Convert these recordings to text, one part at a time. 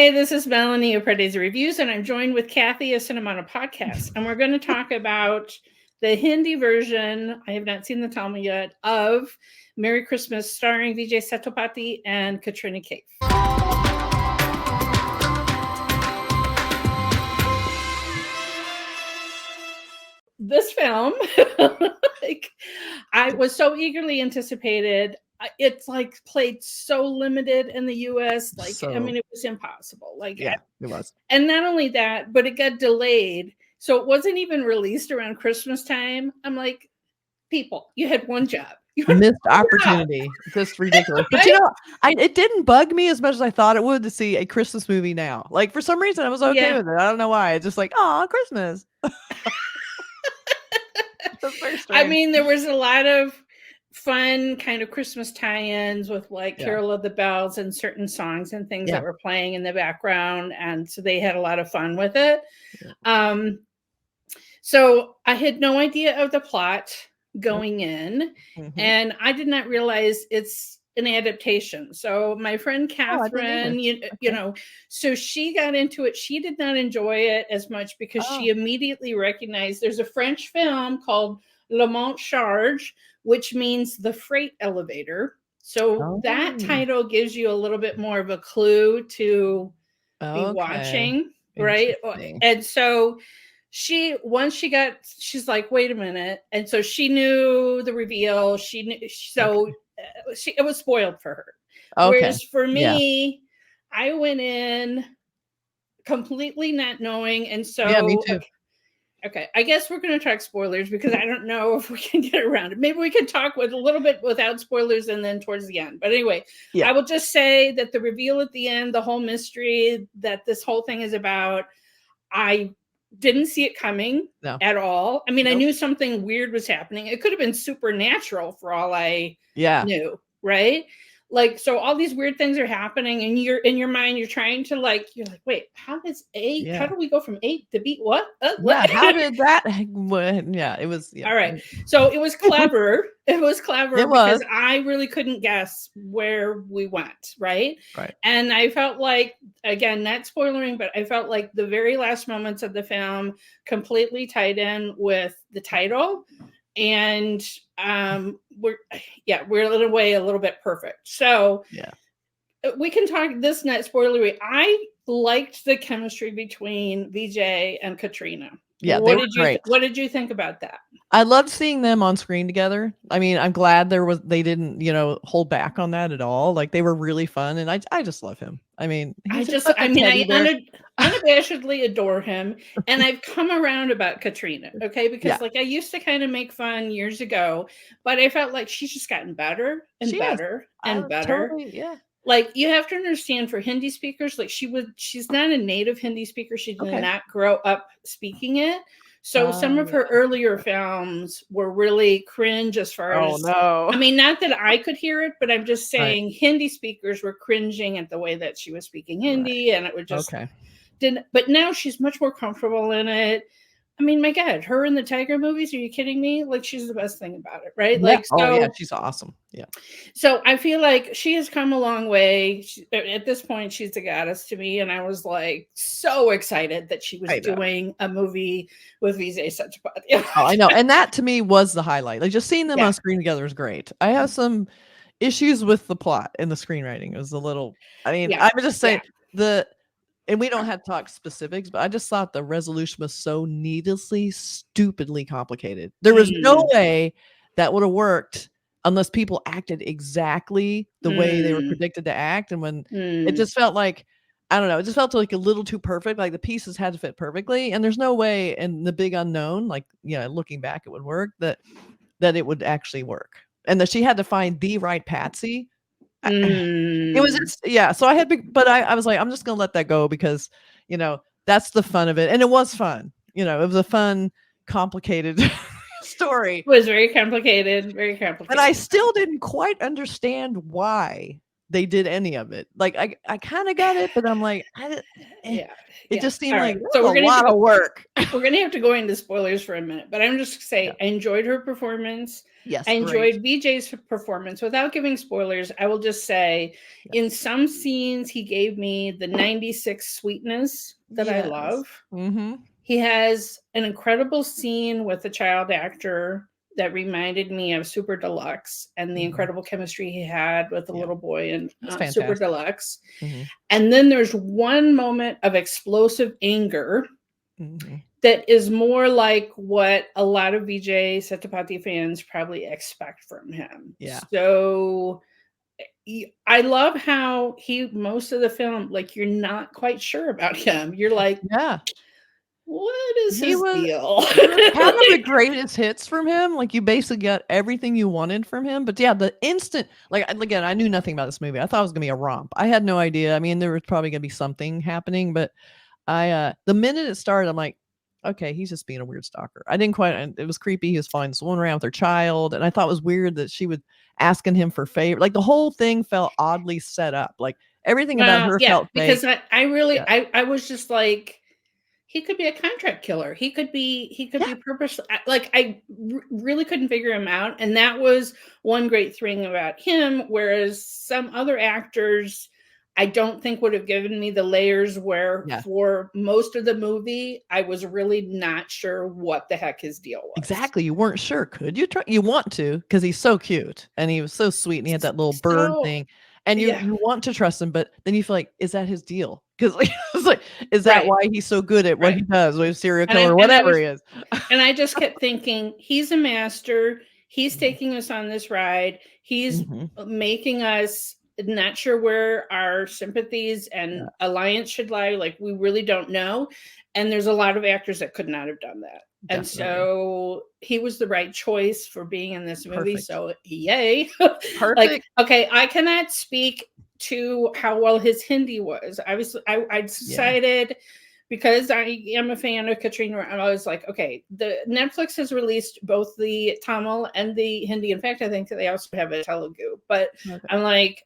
Hi, this is Melanie of Pardesi Reviews, and I'm joined with Kathy of Cinematography Podcast, and we're going to talk about the Hindi version, I have not seen the Tamil yet, of Merry Christmas, starring Vijay, Sethupathi, and Katrina, Kaif. This film, I was so eagerly anticipated. It's like played so limited in the US. I mean, it was impossible. It was. And not only that, but it got delayed. So it wasn't even released around Christmas time. I'm like, people, you had one job. You had missed opportunity. Just ridiculous. But it didn't bug me as much as I thought it would to see a Christmas movie now. Like, for some reason, I was okay with it. I don't know why. It's just like, oh, Christmas. I mean, there was a lot of fun kind of Christmas tie-ins with Carol of the Bells and certain songs and things that were playing in the background. And so they had a lot of fun with it. Yeah. So I had no idea of the plot going in, and I did not realize it's an adaptation. So my friend Catherine, so she got into it. She did not enjoy it as much because she immediately recognized there's a French film called Monte-charge, which means the freight elevator. So that title gives you a little bit more of a clue to be watching, right? And so she's like, wait a minute. And so she knew the reveal. She knew, so it was spoiled for her. Whereas for me, I went in completely not knowing. And so, me too. Okay, I guess we're going to talk spoilers because I don't know if we can get around it. Maybe we can talk with a little bit without spoilers and then towards the end. But anyway, I will just say that the reveal at the end, the whole mystery that this whole thing is about, I didn't see it coming at all. I mean, I knew something weird was happening. It could have been supernatural for all I knew, right? So all these weird things are happening, and you're in your mind, you're trying to you're like, wait, how do we go from A to B? What? How did that? It was. Yeah. All right. So it was clever. Because I really couldn't guess where we went. Right. And I felt like, again, not spoiling, but I felt like the very last moments of the film completely tied in with the title. And we're in a way a little bit perfect. So we can talk this not spoilery. I liked the chemistry between Vijay and Katrina. Yeah, what did you think about that? I loved seeing them on screen together. I mean, I'm glad they didn't, hold back on that at all. Like, they were really fun, and I just love him. I mean, I unabashedly adore him, and I've come around about Katrina, because I used to kind of make fun years ago, but I felt like she's just gotten better and better and better. Totally, you have to understand, for Hindi speakers, she's not a native Hindi speaker. She did not grow up speaking it. So some of her earlier films were really cringe as far as, I mean, not that I could hear it, but I'm just saying Hindi speakers were cringing at the way that she was speaking Hindi, and it would just didn't. But now she's much more comfortable in it. I mean, my God, her in the Tiger movies, are you kidding me? She's the best thing about it, right? She's awesome. Yeah. So I feel like she has come a long way. At this point, she's a goddess to me. And I was so excited that she was doing a movie with Vijay Sethupathi. I know. And that to me was the highlight. Just seeing them on screen together is great. I have some issues with the plot and the screenwriting. It was a little, I would just say and we don't have to talk specifics, but I just thought the resolution was so needlessly, stupidly complicated. There was no way that would have worked unless people acted exactly the way they were predicted to act. And when it just felt like, I don't know, it just felt like a little too perfect. Like the pieces had to fit perfectly. And there's no way in the big unknown, looking back, it would work, that it would actually work. And that she had to find the right Patsy. It was just, so I had but I was like, I'm just gonna let that go because that's the fun of it, and it was fun. It was a fun, complicated story. It was very complicated, and I still didn't quite understand why they did any of it. Like I kind of got it, but I'm like, it just seemed like so a lot of work. We're gonna have to go into spoilers for a minute, but I'm just say I enjoyed her performance. Yes, I enjoyed Vijay's performance. Without giving spoilers, I will just say in some scenes he gave me the 96 sweetness that I love. He has an incredible scene with a child actor that reminded me of Super Deluxe and the incredible chemistry he had with the little boy in Super Deluxe. And then there's one moment of explosive anger that is more like what a lot of Vijay Sethupathi fans probably expect from him. Yeah. So I love how most of the film, like, you're not quite sure about him. You're like, what is his deal? Kind of the greatest hits from him. Like, you basically got everything you wanted from him. But the instant, like, again, I knew nothing about this movie. I thought it was gonna be a romp. I had no idea. I mean, there was probably gonna be something happening, but the minute it started, I'm like, okay, he's just being a weird stalker. I didn't quite. It was creepy. He was following this woman around with her child, and I thought it was weird that she would asking him for favor. Like, the whole thing felt oddly set up. Like, everything about her felt fake. Because I was just like, he could be a contract killer. He could be purposely, like, I really couldn't figure him out. And that was one great thing about him. Whereas some other actors, I don't think would have given me the layers where for most of the movie, I was really not sure what the heck his deal was. Exactly. You weren't sure. Could you try? You want to, because he's so cute and he was so sweet and he had that little bird thing. And you want to trust him, but then you feel like, is that his deal? Because it's like, is that why he's so good at what he does, with serial killer or whatever he is? And I just kept thinking, he's a master. He's taking us on this ride. He's making us not sure where our sympathies and alliance should lie. Like, we really don't know. And there's a lot of actors that could not have done that. Definitely. And so he was the right choice for being in this movie. Perfect. So yay. Perfect. Like, okay, I cannot speak to how well his Hindi was. I decided because I am a fan of Katrina, I was like, okay, the Netflix has released both the Tamil and the Hindi. In fact, I think they also have a Telugu, but I'm like,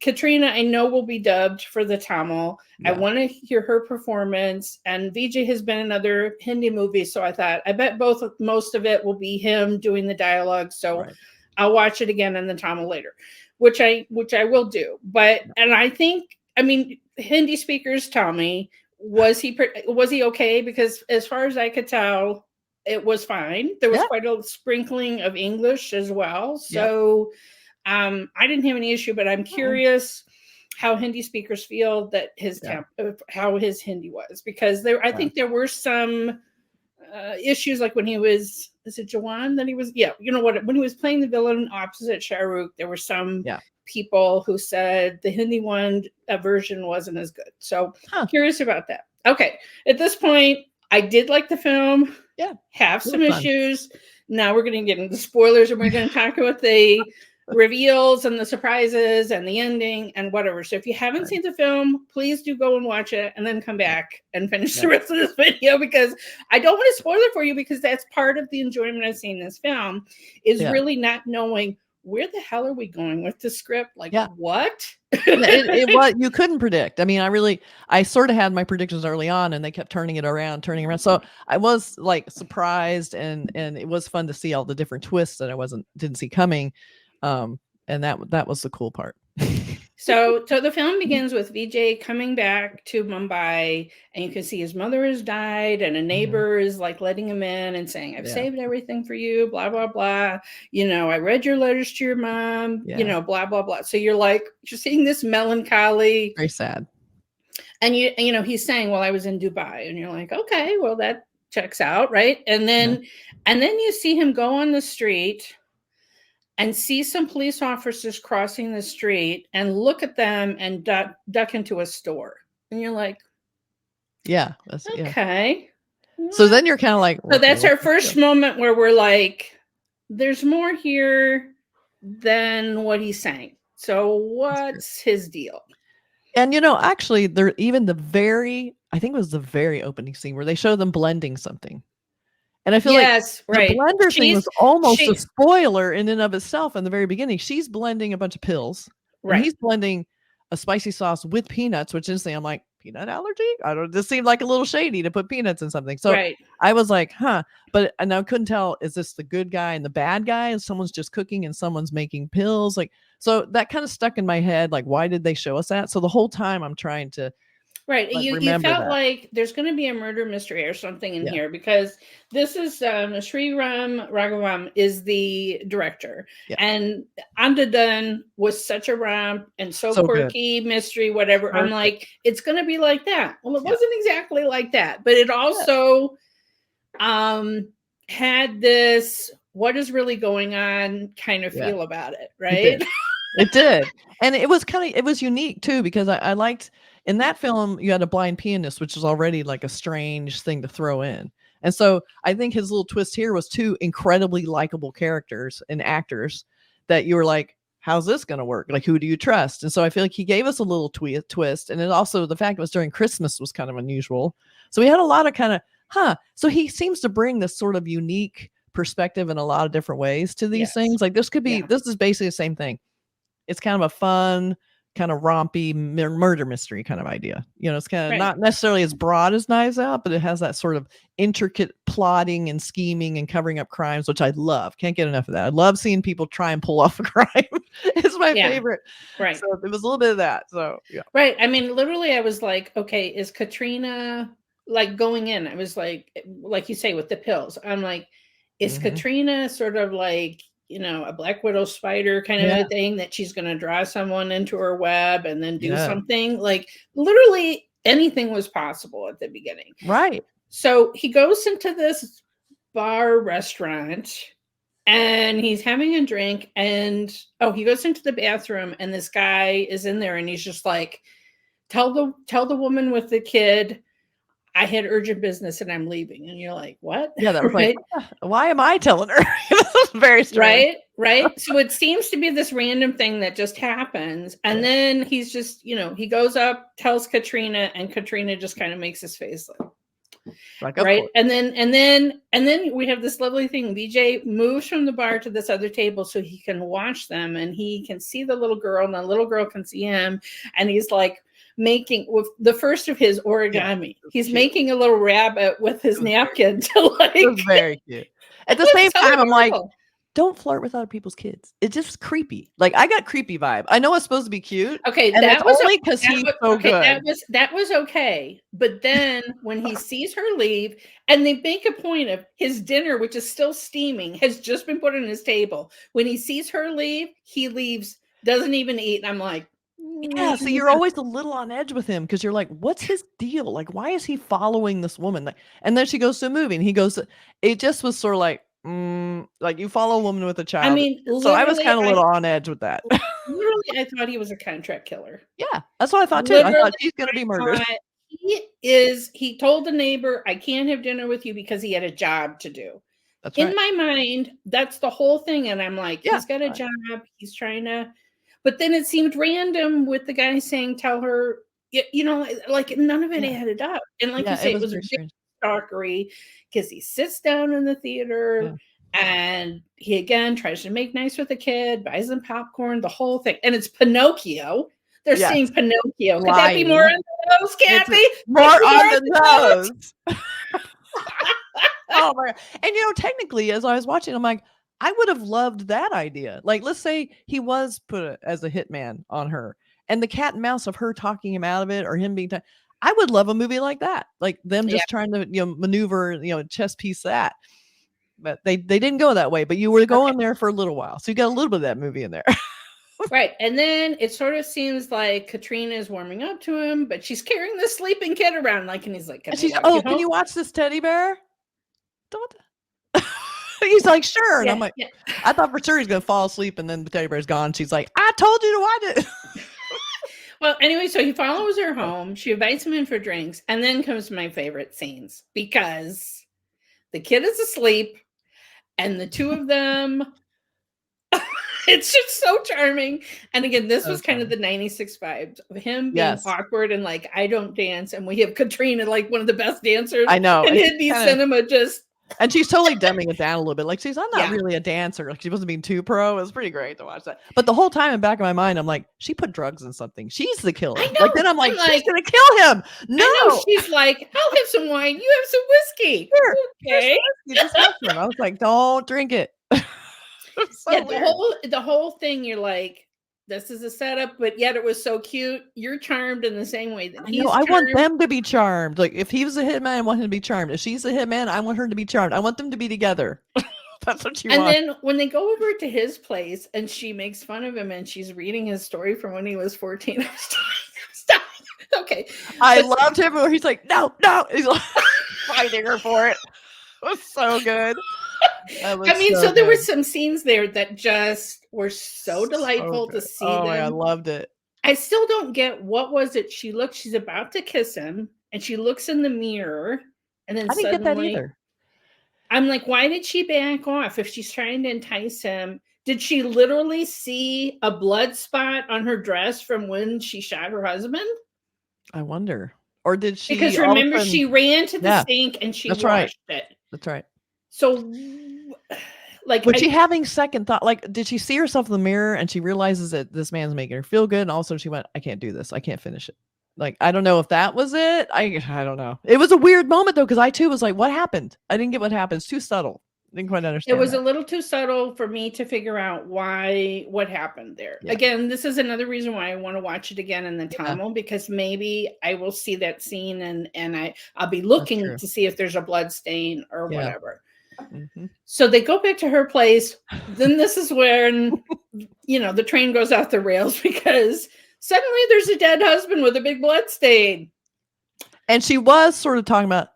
Katrina, I know will be dubbed for the Tamil. I want to hear her performance. And Vijay has been in other Hindi movies. So I thought, I bet most of it will be him doing the dialogue. So I'll watch it again in the Tamil later, which I will do. But, and I think, I mean, Hindi speakers tell me, was he okay? Because as far as I could tell, it was fine. There was quite a sprinkling of English as well. So I didn't have any issue, but I'm curious how Hindi speakers feel that how his Hindi was, because I think there were some issues, like when he was, is it Jawan that he was? Yeah. You know what? When he was playing the villain opposite Shah Rukh, there were some people who said the Hindi version wasn't as good. So curious about that. Okay. At this point, I did like the film. Yeah. Have some issues. Now we're going to get into spoilers, and we're going to talk about the reveals and the surprises and the ending and whatever. So if you haven't seen the film, please do go and watch it and then come back and finish the rest of this video, because I don't want to spoil it for you, because that's part of the enjoyment of seeing this film is really not knowing where the hell are we going with the script? Like, what? it was, you couldn't predict. I mean, I sort of had my predictions early on, and they kept turning around. So I was like surprised, and it was fun to see all the different twists that I didn't see coming. And that was the cool part. So the film begins with Vijay coming back to Mumbai, and you can see his mother has died, and a neighbor is like letting him in and saying, I've saved everything for you, blah, blah, blah. You know, I read your letters to your mom, you know, blah, blah, blah. So you're seeing this melancholy. Very sad. And you know, he's saying, well, I was in Dubai, and you're like, okay, well, that checks out. Right. And then you see him go on the street and see some police officers crossing the street and look at them and duck into a store. And you're like, okay. So then you're kind of like, so that's our first moment where we're like, there's more here than what he's saying. So what's his deal? And, you know, actually, I think it was the very opening scene where they show them blending something. And I feel like the blender thing was almost a spoiler in and of itself in the very beginning. She's blending a bunch of pills, and he's blending a spicy sauce with peanuts, which instantly I'm like, peanut allergy? I don't. This seemed like a little shady to put peanuts in something. So I was like, huh. But and I couldn't tell, is this the good guy and the bad guy? And someone's just cooking and someone's making pills. Like, so that kind of stuck in my head. Like, why did they show us that? So the whole time I'm trying to. Right. You felt like there's going to be a murder mystery or something in here, because this is Sriram Raghavan is the director. Yeah. And Andadun was such a romp and so quirky, mystery, whatever. Perfect. I'm like, it's going to be like that. Well, it wasn't exactly like that, but it also had this what is really going on kind of feel about it, right? It did. And it was unique too, because I liked, in that film, you had a blind pianist, which is already like a strange thing to throw in. And so I think his little twist here was two incredibly likable characters and actors that you were like, how's this going to work? Like, who do you trust? And so I feel like he gave us a little twist. And it also, the fact it was during Christmas was kind of unusual. So we had a lot of kind of, so he seems to bring this sort of unique perspective in a lot of different ways to these things. Like this could be, this is basically the same thing. It's kind of a fun, kind of rompy murder mystery kind of idea. You know, it's kind of not necessarily as broad as Knives Out, but it has that sort of intricate plotting and scheming and covering up crimes, which I love. Can't get enough of that. I love seeing people try and pull off a crime. It's my favorite. Right. So it was a little bit of that. So yeah. Right. I mean, literally I was like, okay, is Katrina like going in? I was like you say with the pills, I'm like, is Katrina sort of like, you know, a Black Widow spider kind of a thing that she's going to draw someone into her web and then do something? Like literally anything was possible at the beginning. Right. So he goes into this bar restaurant and he's having a drink and he goes into the bathroom and this guy is in there and he's just like, tell the woman with the kid, I had urgent business and I'm leaving. And you're like, what? Yeah, that was like, why am I telling her? Very strange. Right. So it seems to be this random thing that just happens. And then he's just, you know, he goes up, tells Katrina, and Katrina just kind of makes his face like right. And then we have this lovely thing. Vijay moves from the bar to this other table so he can watch them and he can see the little girl and the little girl can see him. And he's like, making with the first of his origami. He's cute. Making a little rabbit with his napkin to like. It was very cute. At the same time, I'm like, don't flirt with other people's kids. It's just creepy. Like I got creepy vibe. I know it's supposed to be cute. Okay, and that was only because he's so good. That was okay. But then when he sees her leave, and they make a point of his dinner, which is still steaming, has just been put on his table. When he sees her leave, he leaves, doesn't even eat. And I'm like. Yeah, so you're always a little on edge with him because you're like, what's his deal? Like, why is he following this woman? Like, and then she goes to a movie and he goes, it just was sort of like you follow a woman with a child. I mean, so I was kind of a little on edge with that. Literally, I thought he was a contract killer. Yeah, that's what I thought too. I thought he's going to be murdered. He told the neighbor, I can't have dinner with you because he had a job to do. That's right. In my mind, that's the whole thing. And I'm like, he's got a job. He's trying to. But then it seemed random with the guy saying, tell her, you know, like none of it added up. And like you say, it was stalkery because he sits down in the theater and he again tries to make nice with the kid, buys them popcorn, the whole thing. And it's Pinocchio. They're seeing Pinocchio. Could that be more on the nose, Kathy? More on the nose. Oh my God. And you know, technically, as I was watching, I'm like, I would have loved that idea. Like, let's say he was put as a hitman on her and the cat and mouse of her talking him out of it or him being, I would love a movie like that. Like them just trying to, you know, maneuver, you know, chess piece that, but they didn't go that way, but you were going there for a little while. So you got a little bit of that movie in there. Right. And then it sort of seems like Katrina is warming up to him, but she's carrying this sleeping kid around. Like, and he's like, can you watch this teddy bear? Don't. He's like, sure. And I'm like, I thought for sure he's going to fall asleep and then the teddy bear's gone. She's like, I told you to watch it. Well, anyway, so he follows her home. She invites him in for drinks. And then comes my favorite scenes because the kid is asleep and the two of them, it's just so charming. And again, this was kind of the 96 vibes of him being awkward and like, I don't dance. And we have Katrina, like one of the best dancers. I know. And Hindi cinema just. And she's totally dumbing it down a little bit. Like, I'm not really a dancer. Like, she wasn't being too pro. It was pretty great to watch that. But the whole time in the back of my mind, I'm like, she put drugs in something. She's the killer. I know. Like, then I'm like, she's going to kill him. No. I know. She's like, I'll have some wine. You have some whiskey. Here, okay. Just have some. I was like, don't drink it. The whole thing, you're like, this is a setup, but yet it was so cute. You're charmed in the same way that he's I want them to be charmed. Like, if he was a hitman, I want him to be charmed. If she's a hitman, I want her to be charmed. I want them to be together. That's what you want. And then when they go over to his place and she makes fun of him and she's reading his story from when he was 14. Stop. Okay. I loved him where he's like, no. He's like fighting her for it. It was so good. There were some scenes there that just were so delightful to see them. I loved it. I still don't get, what was it? She's about to kiss him and she looks in the mirror and then I didn't get that either. I'm like, why did she back off if she's trying to entice him? Did she literally see a blood spot on her dress from when she shot her husband? I wonder. Or did she? Because remember, she ran to the sink and she washed it. That's right. So, like, was she having second thought? Like, did she see herself in the mirror and she realizes that this man's making her feel good? And also she went, I can't do this. I can't finish it. Like, I don't know if that was it. I don't know. It was a weird moment though, because I too was like, what happened? I didn't get what happened. It's too subtle. Didn't quite understand. It was a little too subtle for me to figure out what happened there. Yeah. Again, this is another reason why I want to watch it again in the Tamil, because maybe I will see that scene and I'll be looking to see if there's a blood stain or whatever. Mm-hmm. So they go back to her place. Then this is when, the train goes off the rails because suddenly there's a dead husband with a big blood stain. And she was sort of talking about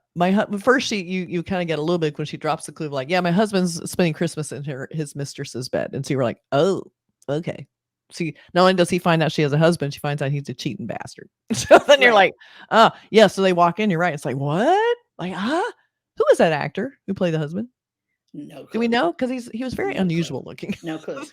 first you kind of get a little bit when she drops the clue, like, yeah, my husband's spending Christmas in his mistress's bed. And so you were like, oh, okay. See, not only does he find out she has a husband, she finds out he's a cheating bastard. So then you're like, oh, yeah. So they walk in, you're right. It's like, what? Like, who is that actor who played the husband? No clue. Do we know? Because he was very unusual looking. No clue.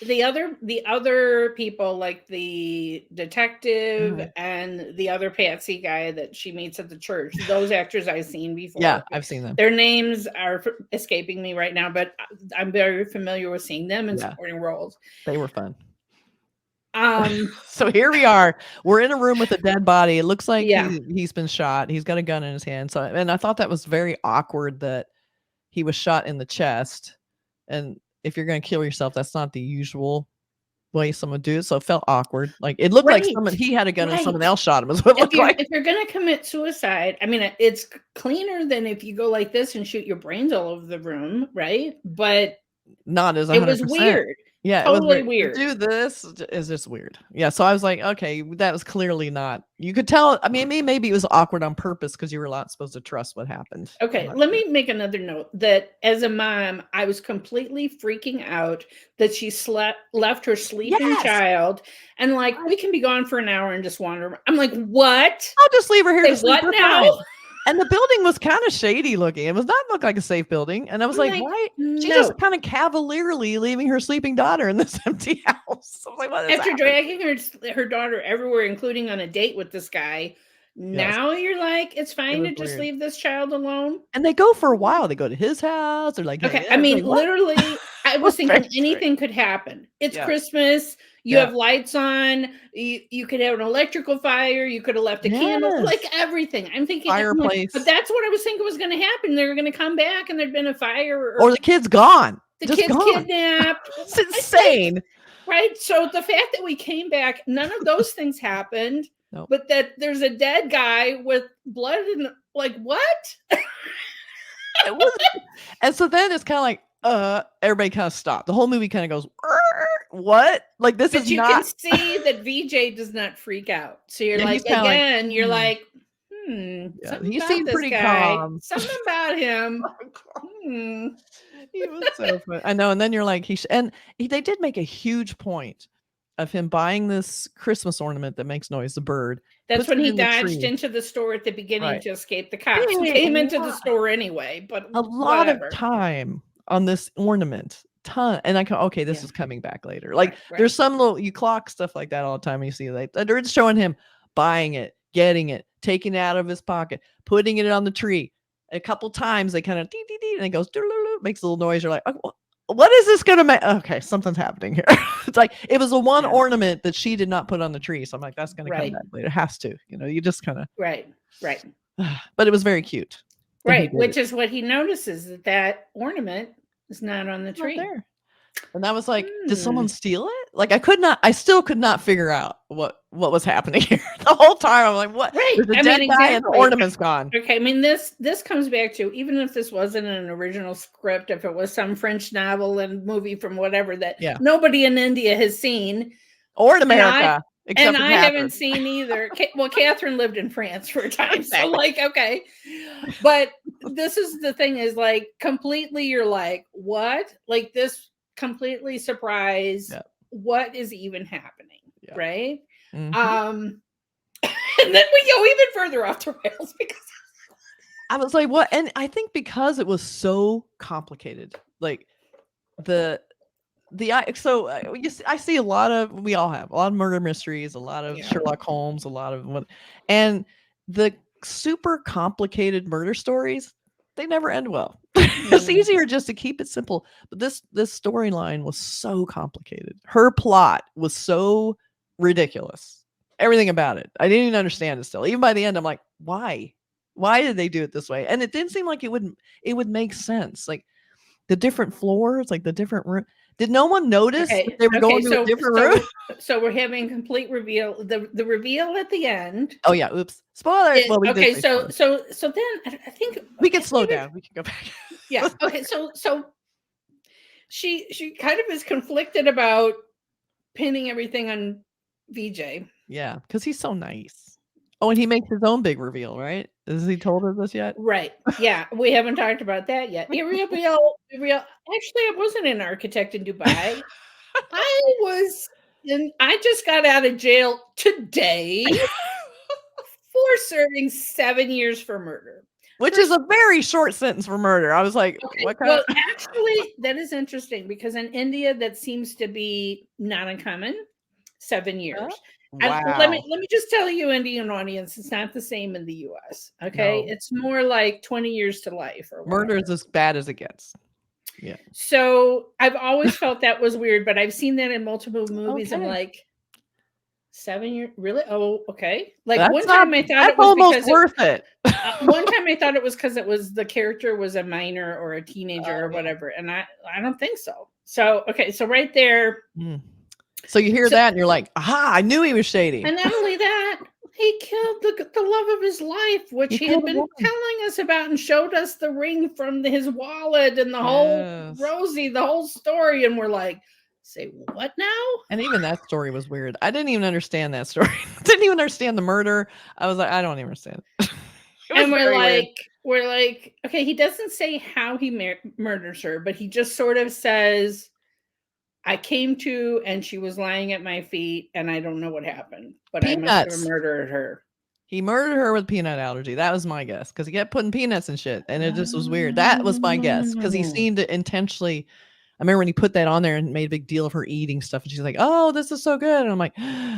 The other people, like the detective and the other Patsy guy that she meets at the church, those actors I've seen before. Yeah, I've seen them. Their names are escaping me right now, but I'm very familiar with seeing them in supporting roles. They were fun. So here we are. We're in a room with a dead body. It looks like he's been shot. He's got a gun in his hand. So, and I thought that was very awkward that he was shot in the chest. And if you're going to kill yourself, that's not the usual way someone do it. So it felt awkward. Like it looked like he had a gun and someone else shot him. Is what it looked like. If you're going to commit suicide, I mean, it's cleaner than if you go like this and shoot your brains all over the room, right? But not as 100%. It was weird. Yeah, totally it was weird. To do this is just weird. Yeah, so I was like, okay, that was clearly not. You could tell. I mean, maybe it was awkward on purpose because you were not supposed to trust what happened. Okay, let me make another note that as a mom, I was completely freaking out that she left her sleeping child, and like, we can be gone for an hour and just wander. I'm like, what? I'll just leave her here to sleep. What now? Fine. And the building was kind of shady looking. It was not look like a safe building. And I was like, why? She's just kind of cavalierly leaving her sleeping daughter in this empty house. I was like, what is After dragging her daughter everywhere, including on a date with this guy, now you're like, it's fine to just leave this child alone. And they go for a while. They go to his house. They're like, okay. I mean, like, literally, I was thinking anything could happen. It's Christmas. You have lights on. You could have an electrical fire. You could have left a candle, like everything. I'm thinking fireplace. But that's what I was thinking was going to happen. They were going to come back and there'd been a fire. Or the kid's gone. The kid's kidnapped. It's insane. Right? So the fact that we came back, none of those things happened. Nope. But that there's a dead guy with blood in, like, what? It was, and so then it's kind of like, everybody kind of stopped. The whole movie kind of goes, what? Like, this is not. But you can see that Vijay does not freak out. So you're like, again, you're like, he seemed pretty calm. Something about him. He was so fun. I know. And then you're like, they did make a huge point of him buying this Christmas ornament that makes noise, the bird. That's when he dodged into the store at the beginning to escape the cops. He came into the store anyway, but a lot of time on this ornament. And I go, okay, this is coming back later. Like there's some little, you clock stuff like that all the time. And you see like they're showing him buying it, getting it, taking it out of his pocket, putting it on the tree. a couple times they kind of dee, dee, dee, and it goes makes a little noise. You're like, oh, what is this gonna make? Okay, something's happening here. It's like it was a one ornament that she did not put on the tree. So I'm like, that's gonna come back later. It has to, you just kind of right. But it was very cute. Right, which is what he notices, that ornament is not on the tree. There. And that was like, did someone steal it? Like I still could not figure out what was happening here the whole time. I'm like, what? Right. There's a dead guy and the ornament's gone. Okay, I mean this comes back to, even if this wasn't an original script, if it was some French novel and movie from whatever that nobody in India has seen, or in America. And I haven't seen either. Well, Catherine lived in France for a time, so like, okay. But this is the thing, is like completely, you're like, what? Like this completely surprised. What is even happening, right? Mm-hmm. And then we go even further off the rails because I was like, what? And I think because it was so complicated, like I see we all have a lot of murder mysteries, a lot of Sherlock Holmes, a lot of and the super complicated murder stories, they never end well. It's easier just to keep it simple. But this storyline was so complicated. Her plot was so ridiculous. Everything about it, I didn't even understand it still. Even by the end, I'm like, why? Why did they do it this way? And it didn't seem like it would make sense. Like the different floors, like the different room. Did no one notice that they were going to a different room? So we're having complete reveal. The reveal at the end. Oh yeah, oops. Spoilers. So then I think we can slow down. We can go back. Yeah. Okay. So she kind of is conflicted about pinning everything on Vijay. Yeah, because he's so nice. Oh, and he makes his own big reveal, right? Has he told us this yet? Right. Yeah, we haven't talked about that yet. The real. Actually, I wasn't an architect in Dubai. I just got out of jail today for serving 7 years for murder. Which is a very short sentence for murder. I was like, what kind of... actually, that is interesting because in India, that seems to be not uncommon. 7 years. Wow. Let me just tell you, Indian audience, it's not the same in the US. Okay. No. It's more like 20 years to life or whatever. Murder is as bad as it gets. Yeah. So I've always felt that was weird, but I've seen that in multiple movies. I'm like, 7 years? Really? Oh, okay. Like one time I thought it was almost worth it. One time I thought it was because it was the character was a minor or a teenager or whatever. And I don't think so. So, okay. So right there. So you hear that and you're like, aha, I knew he was shady. And not only that, he killed the love of his life, which he had been telling us about and showed us the ring from his wallet and the whole Rosie, the whole story. And we're like, say what now? And even that story was weird. I didn't even understand that story. Didn't even understand the murder. I was like, I don't even understand. And we're like, okay, he doesn't say how he murders her, but he just sort of says, I came to and she was lying at my feet and I don't know what happened, but I must have murdered her. He murdered her with peanut allergy. That was my guess because he kept putting peanuts and shit and it just was weird. That was my guess because he seemed to intentionally. I remember when he put that on there and made a big deal of her eating stuff and she's like, oh, this is so good. And I'm like,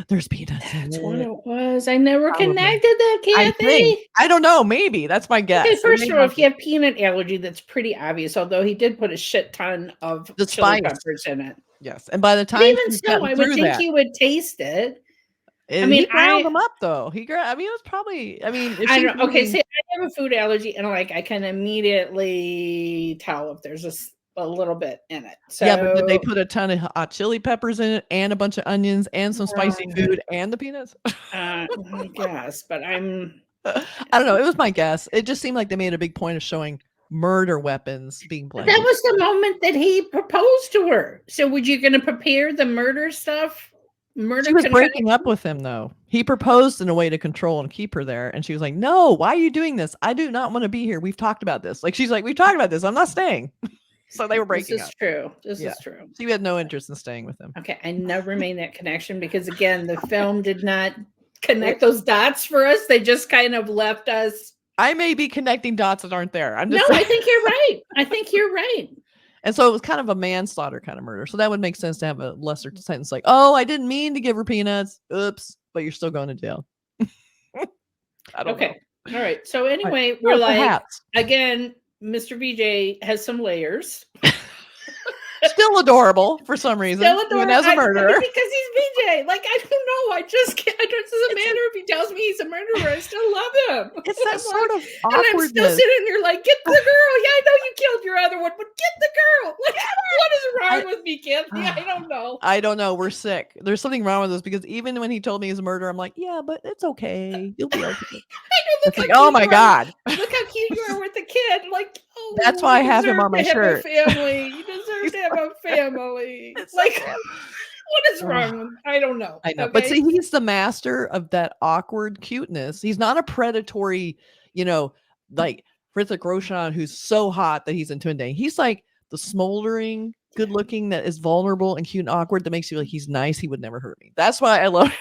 there's peanuts. That's what it was. I never connected that, Kathy. I don't know. Maybe that's my guess. Okay, first of all, if you have peanut allergy, that's pretty obvious, although he did put a shit ton of chili peppers in it. Yes. And by the time even so, I would think he would taste it. He ground them up though. It was probably, I don't know. Okay, see, I have a food allergy and like I can immediately tell if there's a little bit in it. So yeah, but did they put a ton of hot chili peppers in it and a bunch of onions and some spicy food and the peanuts? I guess, but I don't know. It was my guess. It just seemed like they made a big point of showing murder weapons being blamed. That was the moment that he proposed to her. So would you going to prepare the murder stuff? She was breaking up with him though. He proposed in a way to control and keep her there. And she was like, no, why are you doing this? I do not want to be here. We've talked about this. Like, she's like, we've talked about this. I'm not staying. So they were breaking up. This is true. She had no interest in staying with him. Okay. I never made that connection because again, the film did not connect those dots for us. They just kind of left us. I may be connecting dots that aren't there. I think you're right. And so it was kind of a manslaughter kind of murder. So that would make sense to have a lesser sentence like, oh, I didn't mean to give her peanuts. Oops. But you're still going to jail. I don't know. All right. So anyway, we're like, perhaps. Again, Mr. Vijay has some layers. Still adorable for some reason, even as a murderer. Because he's Vijay. Like, I don't know. It doesn't matter if he tells me he's a murderer. I still love him. It's that sort of awkwardness. And I'm still sitting there like, get the girl. Yeah, I know you killed your other one, but get the girl. Like, what is wrong with me, Kathy? I don't know. I don't know. We're sick. There's something wrong with us because even when he told me he's a murderer, I'm like, yeah, but it's okay. You'll be okay. Oh my God. Look how cute you are with the kid. Like, oh, that's why I have him on my shirt. Family. You deserve to have a family. It's like, what is wrong with I don't know. I know. Okay? But see, he's the master of that awkward cuteness. He's not a predatory, like Hrithik Roshan, who's so hot that he's intimidating. He's like the smoldering, good looking, that is vulnerable and cute and awkward that makes you like he's nice. He would never hurt me. That's why I love him.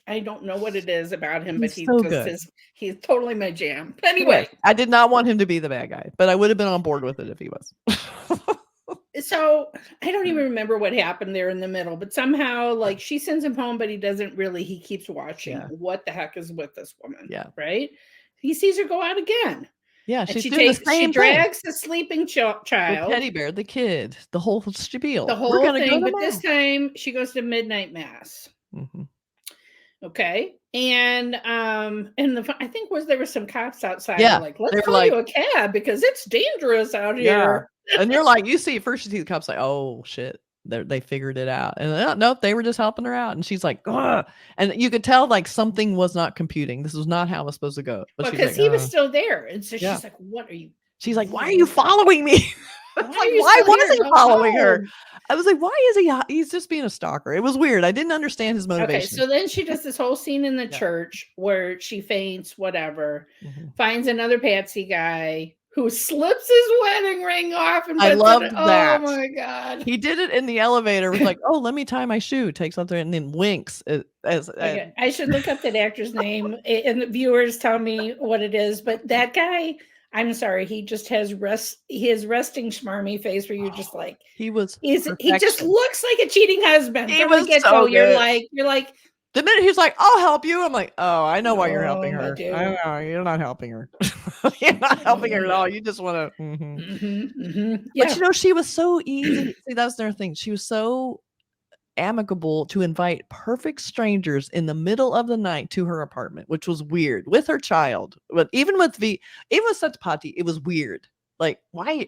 I don't know what it is about him, but he's so good. He's totally my jam. But anyway, I did not want him to be the bad guy, but I would have been on board with it if he was. So I don't even remember what happened there in the middle, but somehow like she sends him home, but he keeps watching. Yeah. What the heck is with this woman? Yeah. Right. He sees her go out again. Yeah. She drags the sleeping child, the teddy bear, the kid, the whole spiel. The whole thing. But this time she goes to midnight mass. Mm-hmm. Okay. And I think there were some cops outside. Yeah. Like, let's call you a cab because it's dangerous out here. Yeah. And you're like, you see the cops like, oh shit, they figured it out. And nope, they were just helping her out. And she's like, ugh. And you could tell like something was not computing. This was not how it was supposed to go. But because he was still there. And so she's like, what are you? She's like, why are you following me? Why was he following her? I was like, why is he? He's just being a stalker. It was weird. I didn't understand his motivation. Okay, so then she does this whole scene in the church where she faints, whatever, finds another patsy guy who slips his wedding ring off. And I loved that. Oh my God. He did it in the elevator. It was like, oh, let me tie my shoe. Takes something and then winks. I should look up that actor's name and the viewers tell me what it is. But that guy, I'm sorry, he just has his resting schmarmy face where you're just like, he just looks like a cheating husband. He was so good. You're like, the minute he's like, I'll help you. I'm like, oh, I know why you're helping her. I know, you're not helping her. You're not helping her at all. You just want to. Yeah. But she was so easy. See, that's their thing. She was so amicable to invite perfect strangers in the middle of the night to her apartment, which was weird with her child. But even with Sethupathi, it was weird. Like, why?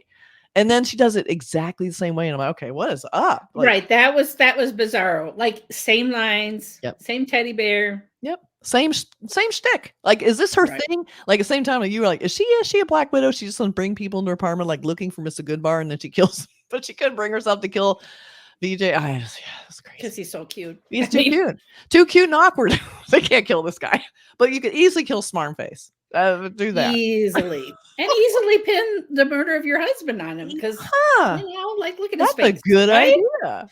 And then she does it exactly the same way. And I'm like, okay, what is up? Like, right. That was bizarro. Like same lines, same teddy bear. Yep. Same shtick. Like, is this her thing? Like at the same time, like, you were like, is she a Black Widow? She just doesn't bring people into her apartment, like looking for Mr. Goodbar, and then she kills, but she couldn't bring herself to kill Vijay. That's crazy. Because he's so cute. He's cute. Too cute and awkward. They can't kill this guy. But you could easily kill Smarmface. Do that. Easily. And easily pin the murder of your husband on him. Because, like, look at his face. That's a good idea.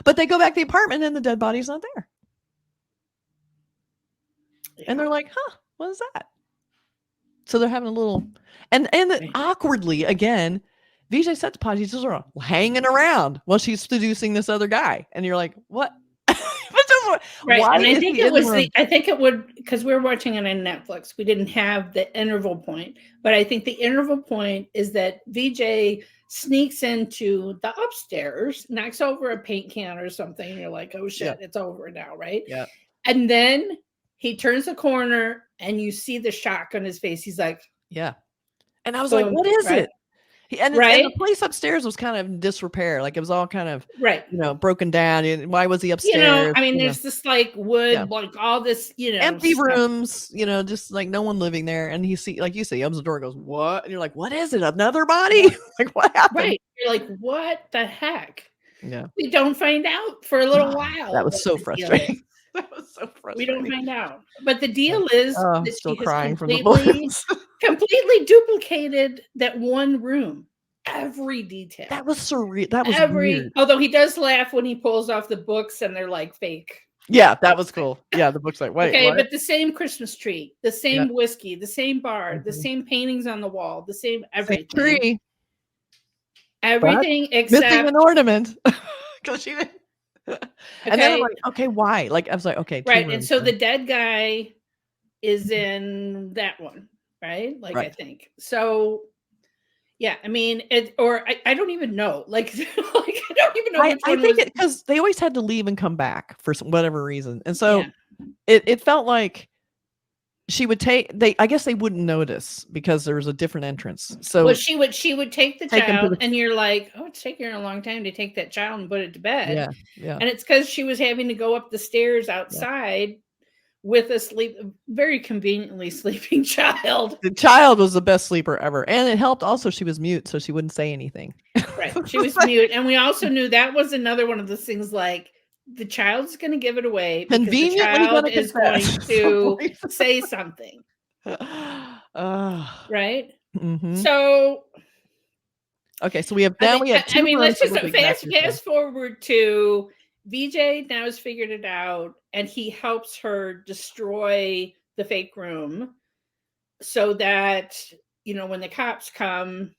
But they go back to the apartment and the dead body's not there. Yeah. And they're like, what is that? So they're having a little... And awkwardly, again... Vijay Sethupathi is just sort of hanging around while she's seducing this other guy, and you're like, "What?" Right. And I think it would because we're watching it on Netflix. We didn't have the interval point, but I think the interval point is that Vijay sneaks into the upstairs, knocks over a paint can or something, and you're like, "Oh shit, it's over now!" Right? Yeah. And then he turns the corner, and you see the shock on his face. He's like, "Yeah," and I was like, "What is it?" And the place upstairs was kind of in disrepair. Like it was all kind of, broken down. And why was he upstairs? There's this like wood, like all this, empty rooms, just like no one living there. And he he opens the door and goes, what? And you're like, what is it? Another body? Like what happened? Right. You're like, what the heck? Yeah. We don't find out for a little while. That was so frustrating. That was so frustrating. We don't find out. But the deal is that still she crying has from the bullets. completely duplicated that one room. Every detail. That was surreal. That was weird. Although he does laugh when he pulls off the books and they're like fake. Yeah, that was cool. Yeah, the book's like, wait. Okay, what? but the same Christmas tree, the same whiskey, the same bar, the same paintings on the wall, the same everything. Same tree. Everything except missing an ornament. Because she didn't. And then I'm like, okay, why? Like I was like, okay, right. And so the dead guy is in that one, right? Like, I think so. Yeah, I mean, I don't even know. Like, like I don't even know which one I think was because they always had to leave and come back for whatever reason, and so it felt like she would I guess they wouldn't notice because there was a different entrance. So well, she would take the child, and you're like, oh, it's taking her a long time to take that child and put it to bed. Yeah. And it's because she was having to go up the stairs outside with a very conveniently sleeping child. The child was the best sleeper ever. And it helped also she was mute, so she wouldn't say anything. Right. She was mute. And we also knew that was another one of those things, like, the child's going to give it away because the child is going to say something. Right? Mm-hmm. So okay, so we have now I mean, let's just fast forward to Vijay now has figured it out, and he helps her destroy the fake room so that, you know, when the cops come,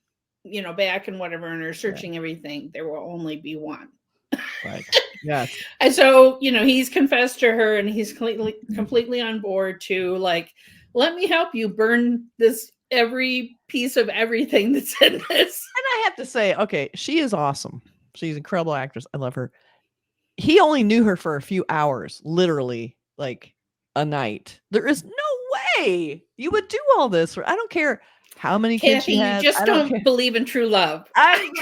you know, back and whatever, and are searching everything, there will only be one. Right. Yes. And so, you know, he's confessed to her, and he's completely on board to, like, let me help you burn this, every piece of everything that's in this. And I have to say, okay, she is awesome. She's an incredible actress. I love her. He only knew her for a few hours, literally, like a night. There is no way you would do all this. I don't care how many kids she has. You just don't believe in true love. We're learning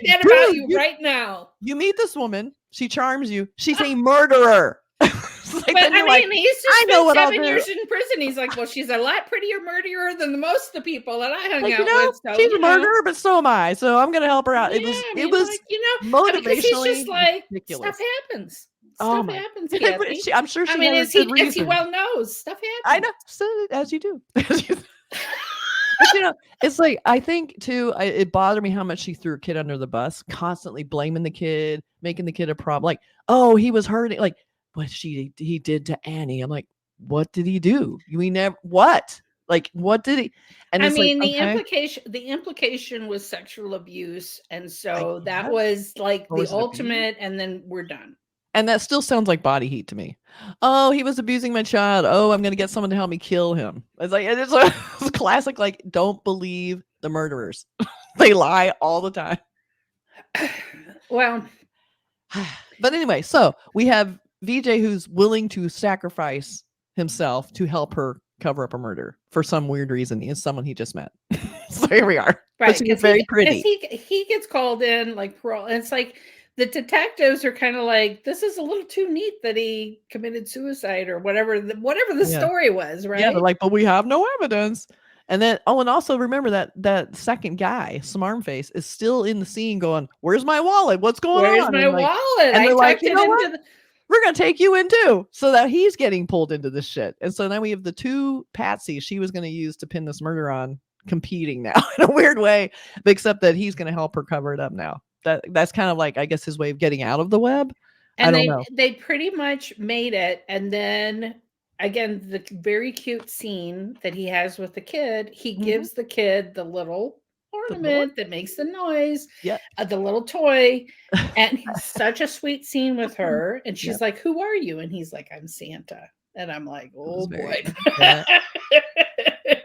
that about you right now. You meet this woman. She charms you. She's a murderer. Like, but I mean, he's just spent 7 years in prison. He's like, well, she's a lot prettier murderer than most of the people that I hung out with. So, she's a murderer, but so am I. So I'm going to help her out. It was like, you know, motivationally he's just like, ridiculous. Stuff happens. Stuff happens, Kathy. I'm sure she I mean, as he well knows, stuff happens. I know, so, as you do. But, you know, it's like, I think too, it bothered me how much she threw her kid under the bus, constantly blaming the kid, making the kid a problem. Like, oh, he was hurting. Like, what he did to Annie. I'm like, what did he do? We never, what? Like, what did he? And I mean, like, the implication was sexual abuse. And so that was like the ultimate, and then we're done. And that still sounds like body heat to me. Oh, he was abusing my child. Oh, I'm going to get someone to help me kill him. It's like, it's a classic, like, don't believe the murderers. They lie all the time. Well, but anyway, so we have Vijay who's willing to sacrifice himself to help her cover up a murder for some weird reason. He's someone he just met. So here we are. Right. She's very pretty. He gets called in like parole. And it's like the detectives are kind of like, this is a little too neat that he committed suicide or whatever the story was, right? Yeah, they're like, but we have no evidence. And then, and also remember that second guy, Smarm Face, is still in the scene going, where's my wallet? What's going on? Where's my wallet? And they're like, you know what? We're going to take you in too. So that he's getting pulled into this shit. And so now we have the two patsies she was going to use to pin this murder on competing now in a weird way, except that he's going to help her cover it up now. That's kind of like, I guess, his way of getting out of the web. And I don't know. They pretty much made it. And then again, the very cute scene that he has with the kid, he gives the kid the little ornament that makes the noise, the little toy. And it's such a sweet scene with her. And she's like, who are you? And he's like, I'm Santa. And I'm like, oh boy.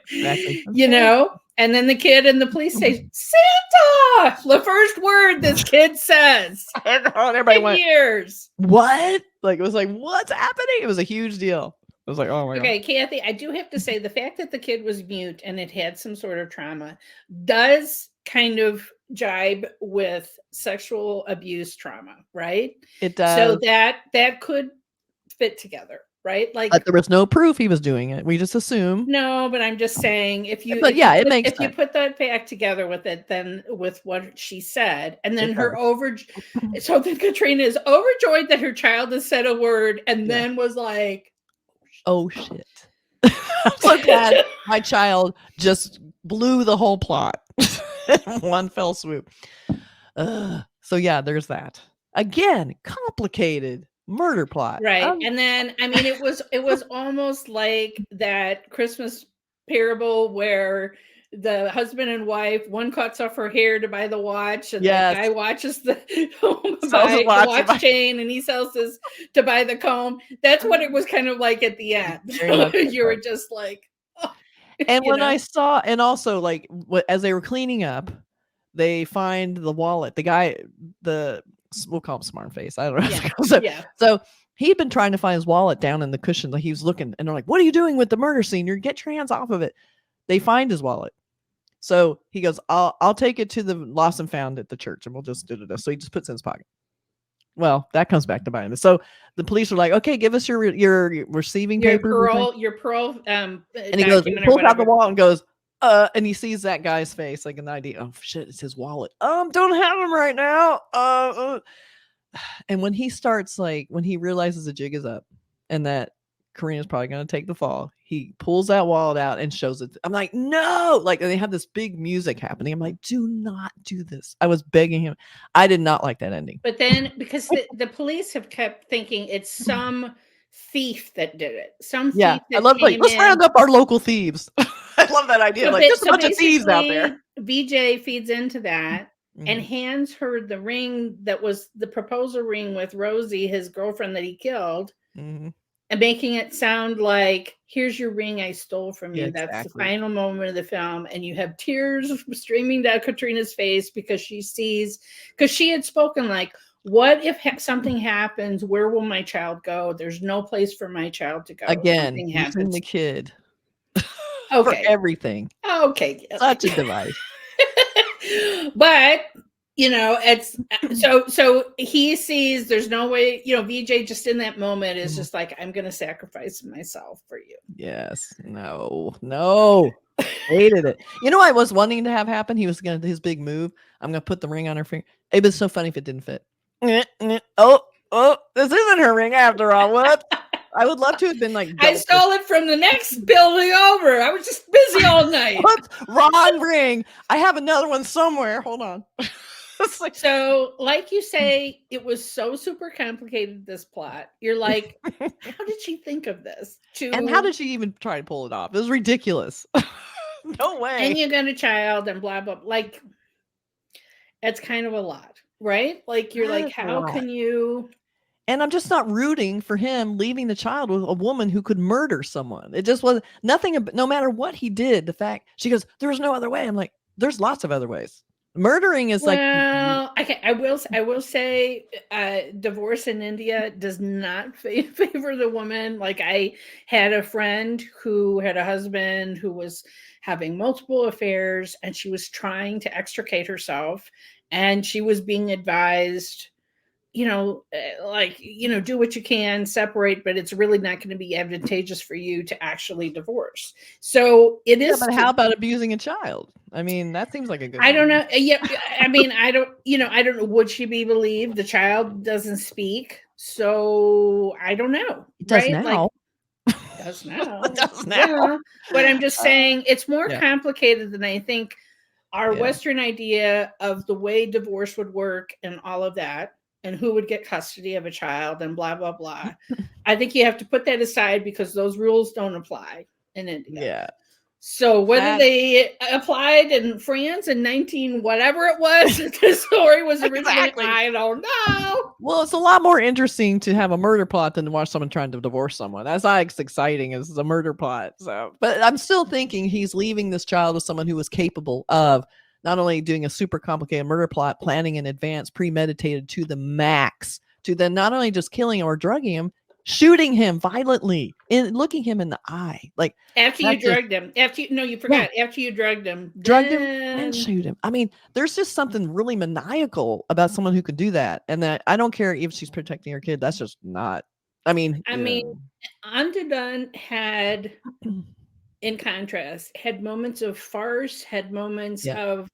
Exactly. You know, and then the kid in the police station, Santa, the first word this kid says. Everybody went, years. What? Like, it was like, what's happening? It was a huge deal. I was like, oh my God. Okay, Kathy, I do have to say the fact that the kid was mute and it had some sort of trauma does kind of jibe with sexual abuse trauma, right? It does. So that could fit together, right? Like, but there was no proof he was doing it. We just assume. No, but I'm just saying if you put that back together with it, then with what she said, and then so then Katrina is overjoyed that her child has said a word, and then was like, oh shit. I'm so glad my child just blew the whole plot in one fell swoop. So yeah, there's that. Again, complicated murder plot. Right. And then, I mean, it was almost like that Christmas parable where the husband and wife, one cuts off her hair to buy the watch, and Yes. the guy watches the watch chain, and he sells this to buy the comb. That's what it was kind of like at the end. You were just like, oh, and when I saw, and also like as they were cleaning up, they find the wallet. The guy, we'll call him Smart Face. I don't know. So he'd been trying to find his wallet down in the cushion. Like he was looking, and they're like, "What are you doing with the murder scene? Get your hands off of it." They find his wallet. So he goes, I'll take it to the lost and found at the church, and we'll just do this. So he just puts it in his pocket. Well, that comes back to buying this. So the police are like, "Okay, give us your receiving paper, your pearl." And he goes, he pulls out the wallet and goes, and he sees that guy's face, like an ID. Oh shit, it's his wallet. Don't have him right now. And when he starts, like, when he realizes the jig is up and that Karina's probably going to take the fall, he pulls that wallet out and shows it. I'm like, no, like, and they have this big music happening. I'm like, do not do this. I was begging him. I did not like that ending. But then, because the police have kept thinking it's some thief that did it. Some thief that I love, like, let's round up our local thieves. I love that idea. So like, just a bunch of thieves out there. Vijay feeds into that. And hands her the ring that was the proposal ring with Rosie, his girlfriend that he killed, and making it sound like, here's your ring I stole from you. That's the final moment of the film. And you have tears streaming down Katrina's face because she had spoken like, what if something happens? Where will my child go? There's no place for my child to go. Again, using the kid for everything. Okay. Such a device. But it's so he sees there's no way, Vijay just in that moment is just like, I'm gonna sacrifice myself for you. Yes. No. Hated it. I was wanting to have happen. He was gonna do his big move. I'm gonna put the ring on her finger. It was so funny if it didn't fit. Oh, this isn't her ring after all. What? I would love to have been like, I stole it from the next building over. I was just busy all night. What's wrong ring? I have another one somewhere. Hold on. So, like you say, it was so super complicated, this plot. You're like, how did she think of this? And how did she even try to pull it off? It was ridiculous. No way. And you got a child and blah, blah. Like, it's kind of a lot, right? Like, you're like, how can you... And I'm just not rooting for him leaving the child with a woman who could murder someone. It just was nothing. No matter what he did, the fact she goes, there was no other way. I'm like, there's lots of other ways. Murdering is okay. I will say, divorce in India does not favor the woman. Like, I had a friend who had a husband who was having multiple affairs, and she was trying to extricate herself, and she was being advised, do what you can, separate, but it's really not going to be advantageous for you to actually divorce. So it is. But how about abusing a child? I mean, that seems like a good. I don't know. Yeah, I mean, I don't know. Would she be believed? The child doesn't speak, so I don't know. It does now. Like, does now. It does now. Yeah. But I'm just saying, it's more complicated than I think. Our Western idea of the way divorce would work and all of that, and who would get custody of a child and blah, blah, blah. I think you have to put that aside because those rules don't apply in India. Yeah. So whether they applied in France in 19 whatever it was, the story was originally, I don't know. Well, it's a lot more interesting to have a murder plot than to watch someone trying to divorce someone. That's not as exciting as a murder plot. So, but I'm still thinking he's leaving this child with someone who was capable of not only doing a super complicated murder plot, planning in advance, premeditated to the max, to then not only just killing him or drugging him, shooting him violently and looking him in the eye. Like, after you drugged him, after you forgot, after you drugged him and shoot him. I mean, there's just something really maniacal about someone who could do that. And that I don't care if she's protecting her kid. That's just not, I mean, Underdone had, in contrast, had moments of farce, had moments of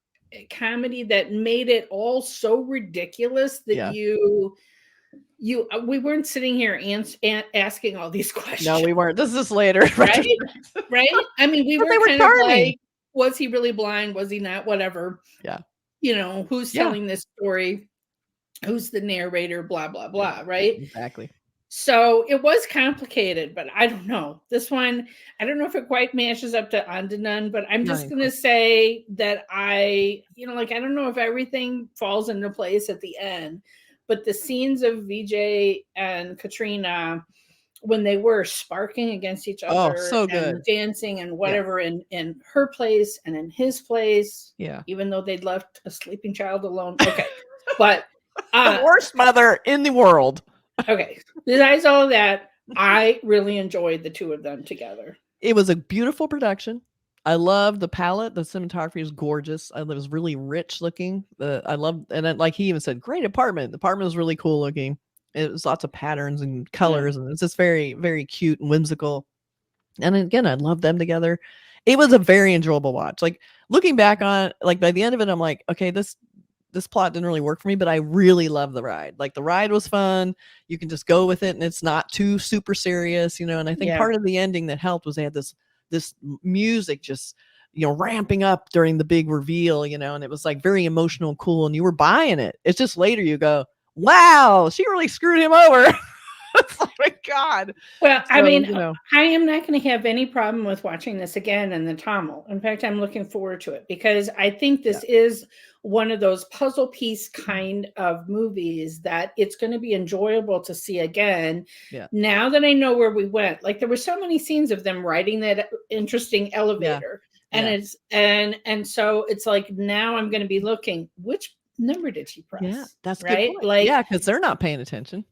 comedy that made it all so ridiculous that we weren't sitting here asking all these questions. No, we weren't. This is later, right? Right? I mean, we were kind of like, was he really blind? Was he not? Whatever. Yeah. Who's telling this story? Who's the narrator? Blah blah blah. Right? Exactly. So it was complicated, but I don't know. This one, I don't know if it quite matches up to Andanan, but I'm just going to say that I don't know if everything falls into place at the end, but the scenes of Vijay and Katrina, when they were sparking against each other so good. and dancing and whatever in her place and in his place, even though they'd left a sleeping child alone. Okay. But the worst mother in the world. Okay. Besides all of that, I really enjoyed the two of them together. It was a beautiful production. I love the palette. The cinematography is gorgeous. It was really rich looking. I love, and then, like he even said, great apartment. The apartment was really cool looking. It was lots of patterns and colors, and it's just very, very cute and whimsical. And again, I love them together. It was a very enjoyable watch. Like looking back on, like by the end of it, I'm like, okay, this plot didn't really work for me, but I really love the ride. Like the ride was fun. You can just go with it and it's not too super serious, and I think part of the ending that helped was they had this music just, ramping up during the big reveal, and it was like very emotional and cool and you were buying it. It's just later you go, wow, she really screwed him over. It's like, my God. Well, so, I mean, I am not going to have any problem with watching this again in the Tamil. In fact, I'm looking forward to it because I think this is one of those puzzle piece kind of movies that it's going to be enjoyable to see again. Now that I know where we went, like there were so many scenes of them riding that interesting elevator, and it's and so it's like now I'm going to be looking, which number did she press? Yeah, that's right. Good like because they're not paying attention.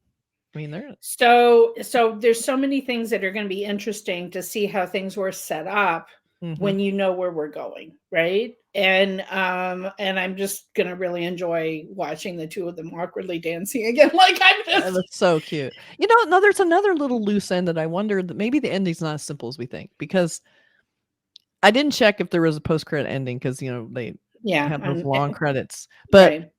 I mean, they're so there's so many things that are going to be interesting to see how things were set up when you know where we're going, right? And I'm just going to really enjoy watching the two of them awkwardly dancing again. Like that's so cute. No, there's another little loose end that I wondered that maybe the ending's not as simple as we think, because I didn't check if there was a post-credit ending because they have those long credits, but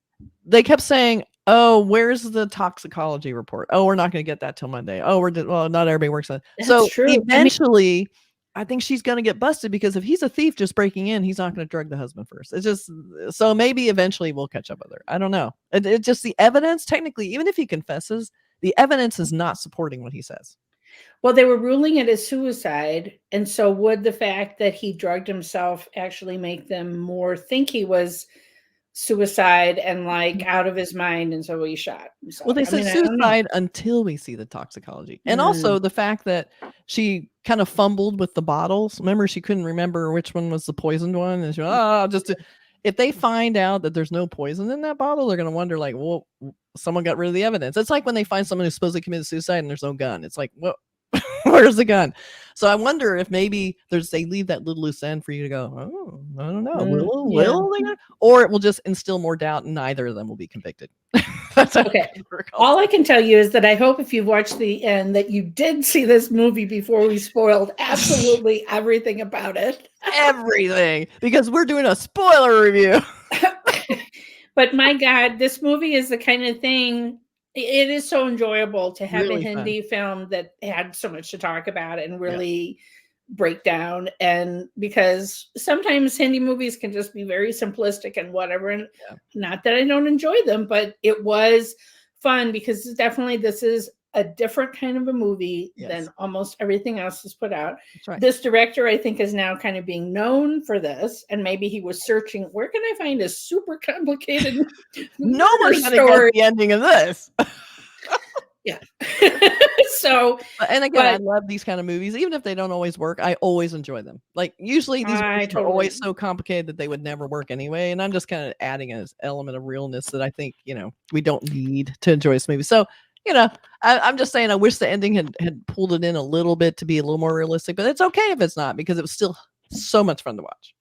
they kept saying, oh, where's the toxicology report? Oh, we're not going to get that till Monday. Oh, not everybody works on it. That's so true. Eventually, I think she's going to get busted because if he's a thief just breaking in, he's not going to drug the husband first. It's just, so maybe eventually we'll catch up with her. I don't know. It just, the evidence, technically, even if he confesses, the evidence is not supporting what he says. Well, they were ruling it as suicide. And so would the fact that he drugged himself actually make them more think he was suicide and like out of his mind, and so he shot himself? Well, they said suicide until we see the toxicology, and also the fact that she kind of fumbled with the bottles. Remember, she couldn't remember which one was the poisoned one, and she if they find out that there's no poison in that bottle, they're going to wonder, like, well, someone got rid of the evidence. It's like when they find someone who supposedly committed suicide and there's no gun. It's like, well, where's the gun? So I wonder if maybe they leave that little loose end for you to go, oh, I don't know, or it will just instill more doubt and neither of them will be convicted. That's okay. All I can tell you is that I hope if you've watched the end that you did see this movie before we spoiled absolutely everything about it. Everything, because we're doing a spoiler review. But my God, this movie is the kind of thing, it is so enjoyable to have really a Hindi film that had so much to talk about and really break down. And because sometimes Hindi movies can just be very simplistic and whatever. And not that I don't enjoy them, but it was fun because definitely this is a different kind of a movie than almost everything else is put out. Right. This director, I think, is now kind of being known for this. And maybe he was searching, where can I find a super complicated nobody's going to get the ending of this. Yeah. So, and again, I love these kind of movies. Even if they don't always work, I always enjoy them. Like usually these movies are always so complicated that they would never work anyway. And I'm just kind of adding an element of realness that I think, we don't need to enjoy this movie. So, I'm just saying I wish the ending had pulled it in a little bit to be a little more realistic, but it's okay if it's not, because it was still so much fun to watch.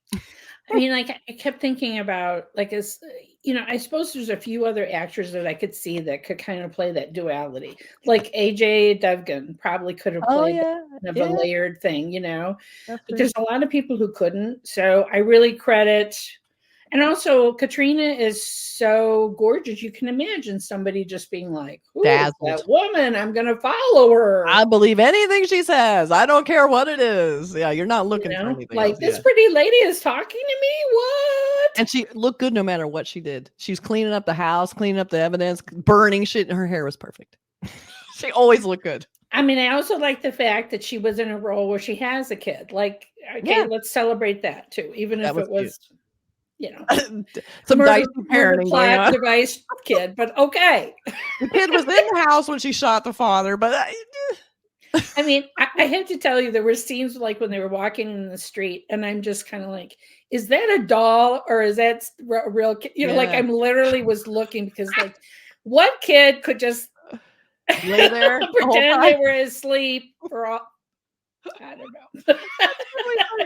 I mean, like I kept thinking about, like, as I suppose there's a few other actors that I could see that could kind of play that duality. Like Ajay Devgan probably could have played that a layered thing, but there's a lot of people who couldn't. So I really credit. And also, Katrina is so gorgeous. You can imagine somebody just being like, that woman, I'm going to follow her. I believe anything she says. I don't care what it is. Yeah, you're not looking for anything like, else. This pretty lady is talking to me? What? And she looked good no matter what she did. She's cleaning up the house, cleaning up the evidence, burning shit, and her hair was perfect. She always looked good. I mean, I also like the fact that she was in a role where she has a kid. Like, okay, let's celebrate that too, even if it was, you know, some dicey parenting going on. Device kid, but okay. The kid was in the house when she shot the father, but I mean, I have to tell you, there were scenes like when they were walking in the street, and I'm just kind of like, is that a doll or is that a real kid? You know, like I'm literally was looking because like, what kid could just lay there pretend they were asleep for all? I don't know.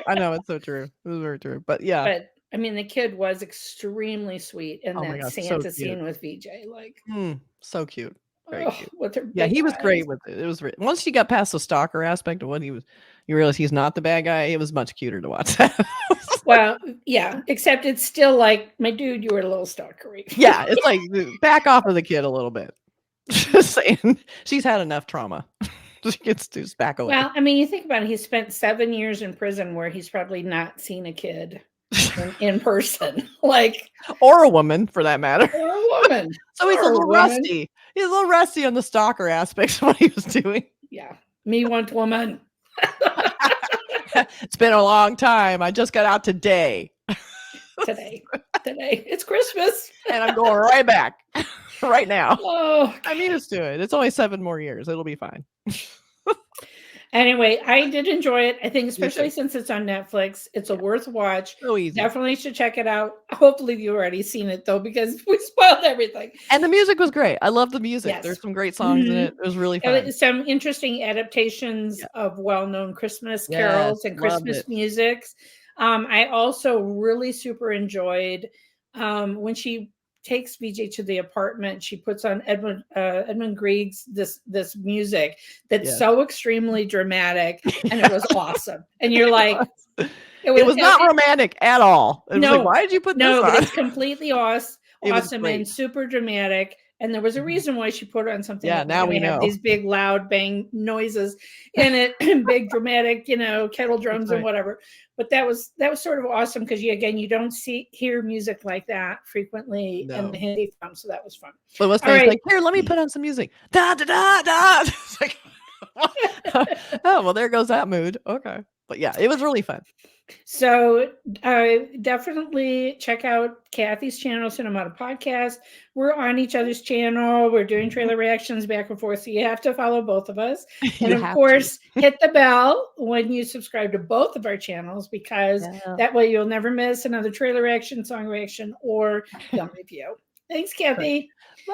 I know, it's so true. It was very true, but yeah. But I mean, the kid was extremely sweet in that Santa scene with Vijay. Like, so cute. Very cute. With her he was great with it. It was once you got past the stalker aspect of what he was, you realize he's not the bad guy. It was much cuter to watch that. Well, yeah, except it's still like, my dude, you were a little stalkery. Yeah, it's like back off of the kid a little bit. Just saying, she's had enough trauma. She gets to back away. Well, I mean, you think about it, he spent 7 years in prison where he's probably not seen a kid in person, like, or a woman for that matter. Or a woman. So he's a little rusty. He's a little rusty on the stalker aspects of what he was doing. Yeah, me want woman. It's been a long time. I just got out today. Today, it's Christmas, and I'm going right back right now. Oh, I'm used to it. It's only 7 more years. It'll be fine. Anyway, I did enjoy it. I think, especially since it's on Netflix, it's a worth watch. So easy. Definitely should check it out. Hopefully, you've already seen it though, because we spoiled everything. And the music was great. I love the music. Yes. There's some great songs in it. It was really fun. Some interesting adaptations of well-known Christmas carols and Christmas musics. I also really super enjoyed when she takes Vijay to the apartment. She puts on Edmund Grieg's this music that's so extremely dramatic, and it was awesome. And you're like, it was not romantic at all. It was like, why did you put this on? But it's completely awesome and super dramatic. And there was a reason why she put on something. Yeah, now we know these big loud bang noises in it, big dramatic, kettle drums and whatever. But that was sort of awesome because you don't hear music like that frequently in the Hindi film, so that was fun. But what's nice, like, here, let me put on some music. Da da da da. It's like, oh well, there goes that mood. Okay, but yeah, it was really fun. So definitely check out Kathy's channel, Cinemata Podcast. We're on each other's channel. We're doing trailer reactions back and forth, so you have to follow both of us. And of course, hit the bell when you subscribe to both of our channels, because that way you'll never miss another trailer reaction, song reaction, or film review. Thanks, Kathy. Bye.